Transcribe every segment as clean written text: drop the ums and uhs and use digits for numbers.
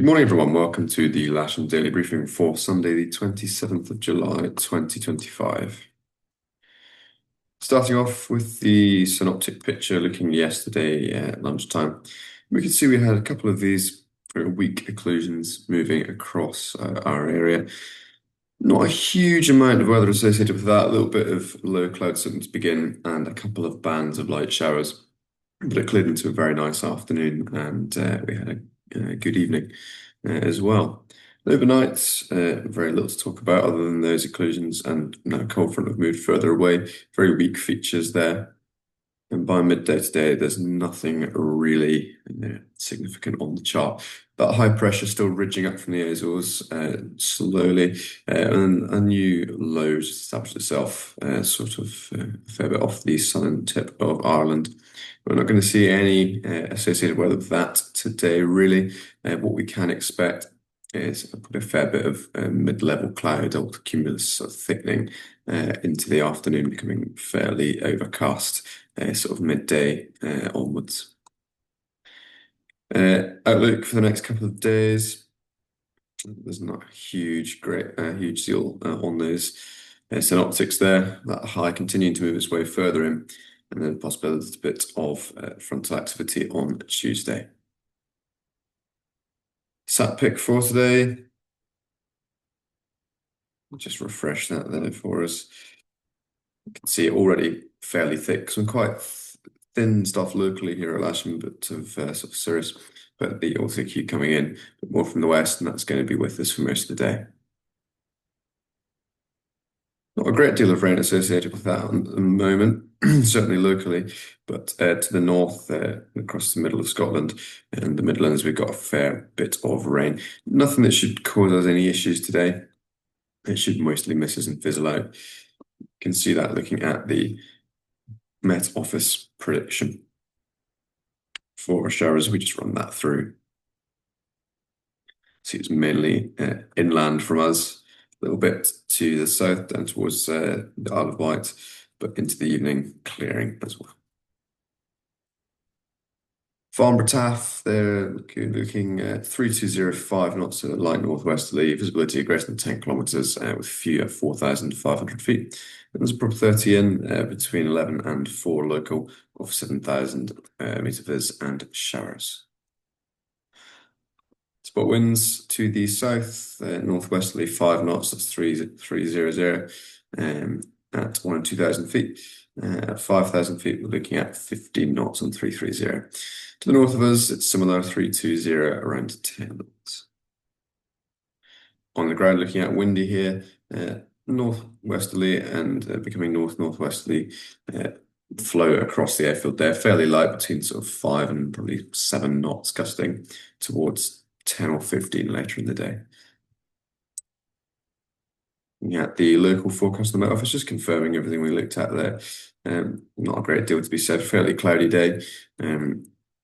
Good morning, everyone. Welcome to the Lasham Daily Briefing for Sunday, the 27th of July, 2025. Starting off with the synoptic picture looking yesterday at lunchtime, we can see we had a couple of these weak occlusions moving across our area. Not a huge amount of weather associated with that, a little bit of low cloud starting to begin and a couple of bands of light showers. But it cleared into a very nice afternoon and we had a good evening as well. Overnight, very little to talk about other than those occlusions, and now cold front have moved further away. Very weak features there. And by midday today, there's nothing really significant on the chart. That high pressure still ridging up from the Azores slowly, and a new low established itself sort of a fair bit off the southern tip of Ireland. We're not going to see any associated weather with that today, really. What we can expect is a fair bit of mid-level cloud or cumulus sort of thickening into the afternoon, becoming fairly overcast sort of midday onwards. Outlook for the next couple of days. There's not a huge deal on those synoptics there. That high continuing to move its way further in, and then possibility a bit of frontal activity on Tuesday. Sat pick for today. I'll just refresh that there for us. You can see it already fairly thick, some quite thin stuff locally here at Lasham, but of sort of cirrus, but the orthocue coming in, but more from the west, and that's going to be with us for most of the day. Not a great deal of rain associated with that at the moment, certainly locally, but to the north, across the middle of Scotland and the Midlands, we've got a fair bit of rain. Nothing that should cause us any issues today. It should mostly miss us and fizzle out. You can see that looking at the Met Office prediction for showers. We just run that through. See, it's mainly inland from us, a little bit to the south down towards the Isle of Wight, but into the evening clearing as well. Farnborough Taff, they're looking at 3205 knots, so light northwesterly, visibility of greater than 10 kilometers with few at 4,500 feet. And there's a prop 30 in between 11 and 4 local of 7,000 meter vis and showers. Spot winds to the south, northwesterly 5 knots, that's 300 at 1 and 2,000 feet. At 5,000 feet, we're looking at 15 knots on 330. To the north of us, it's similar, 320 around 10 knots. On the ground, looking at windy here, northwesterly and becoming northwesterly flow across the airfield there, fairly light, between sort of 5 and probably 7 knots, gusting towards 10 or 15 later in the day. Yeah, the local forecast on the Met Office, just confirming everything we looked at there. Not a great deal to be said. Fairly cloudy day.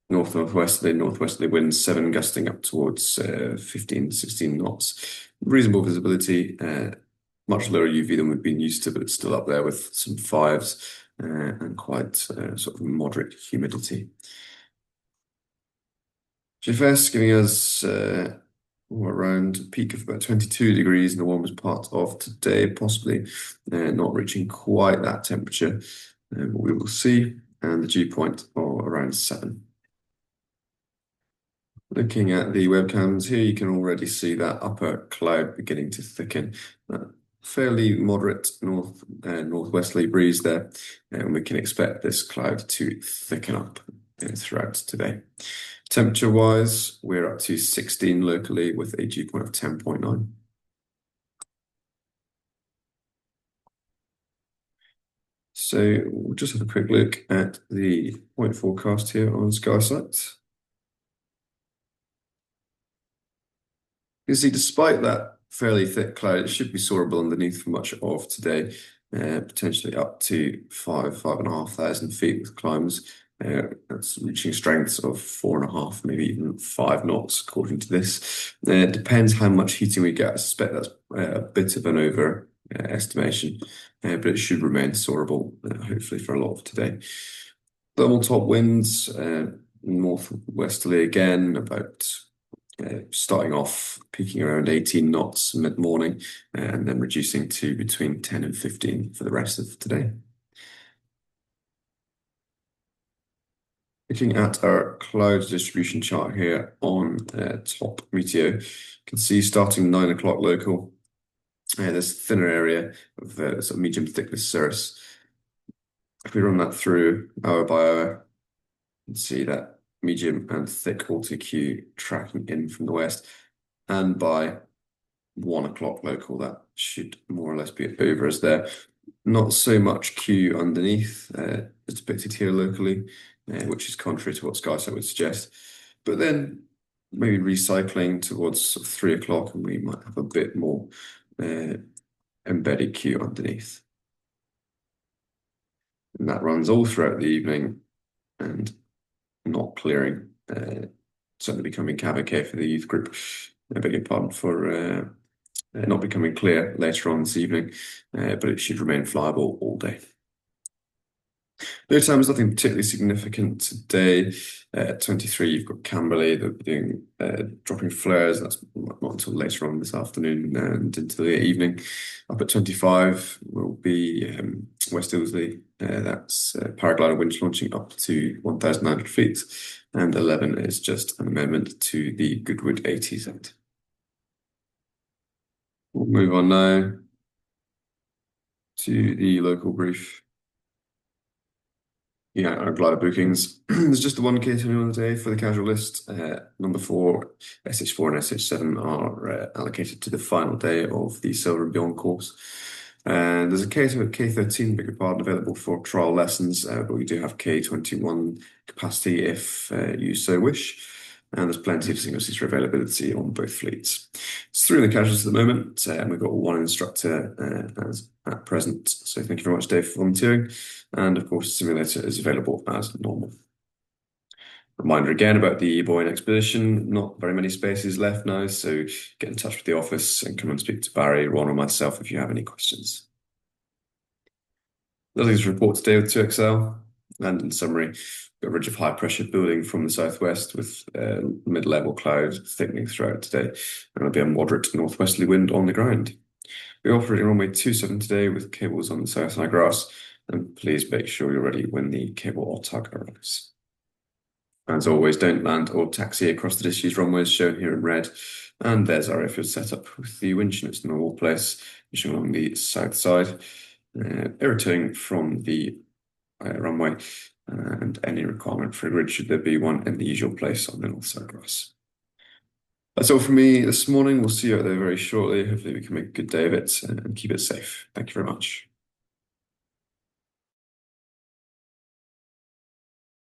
Northwesterly winds 7, gusting up towards 15, 16 knots. Reasonable visibility, much lower UV than we've been used to, but it's still up there with some 5s and quite sort of moderate humidity. GFS giving us around a peak of about 22 degrees in the warmest part of today, possibly not reaching quite that temperature, but we will see, and the dew point around 7. Looking at the webcams here, you can already see that upper cloud beginning to thicken. Fairly moderate northwesterly breeze there, and we can expect this cloud to thicken up throughout today. Temperature-wise, we're up to 16 locally with a dew point of 10.9. So we'll just have a quick look at the point forecast here on SkySat. You can see, despite that fairly thick cloud, it should be soarable underneath for much of today, potentially up to 5,500 feet with climbs. That's reaching strengths of 4.5, maybe even 5 knots, according to this. It depends how much heating we get. I suspect that's a bit of an overestimation, but it should remain soarable, hopefully, for a lot of today. Thermal top winds, northwesterly again, about starting off peaking around 18 knots mid-morning and then reducing to between 10 and 15 for the rest of today. Looking at our cloud distribution chart here on top Meteo, you can see starting 9 o'clock local, there's a thinner area of sort of medium thickness cirrus. If we run that through hour by hour, you can see that medium and thick AutoQ tracking in from the west, and by 1 o'clock local, that should more or less be over us there. Not so much Q underneath, as depicted here locally, which is contrary to what SkySat would suggest. But then maybe recycling towards sort of 3 o'clock, and we might have a bit more embedded Q underneath. And that runs all throughout the evening and not clearing, certainly becoming cavic for the youth group. I beg your pardon for not becoming clear later on this evening, but it should remain flyable all day. No time is nothing particularly significant today. At 23, you've got Camberley, they're doing dropping flares. That's not until later on this afternoon and into the evening. Up at 25 will be West Ilsley. That's paraglider winch launching up to 1,900 feet. And 11 is just an amendment to the Goodwood 80Z. We'll move on now to the local brief. Yeah, our glider bookings. There's just the one case on the day for the casual list. Number 4, SH4 and SH7 are allocated to the final day of the Silver and Beyond course. And there's a K13, beg your pardon, available for trial lessons, but we do have K21 capacity if you so wish. And there's plenty of single seater availability on both fleets. It's 3 in the casuals at the moment, and we've got 1 instructor as at present. So thank you very much, Dave, for volunteering. And of course, the simulator is available as normal. Reminder again about the buoyant expedition, not very many spaces left now, so get in touch with the office and come and speak to Barry, Ron, or myself if you have any questions. Nothing to report today with 2XL, and in summary, a ridge of high pressure building from the southwest with mid-level clouds thickening throughout today, and there'll be a moderate northwesterly wind on the ground. We're operating runway 27 today with cables on the south side grass, and please make sure you're ready when the cable or tug arrives. As always, don't land or taxi across the disused runways shown here in red. And there's our airfield setup with the winch in its normal place, pushing along the south side, irritating from the runway, and any requirement for a grid should there be one in the usual place on the north side grass. That's all from me this morning. We'll see you out there very shortly. Hopefully we can make a good day of it and keep it safe. Thank you very much.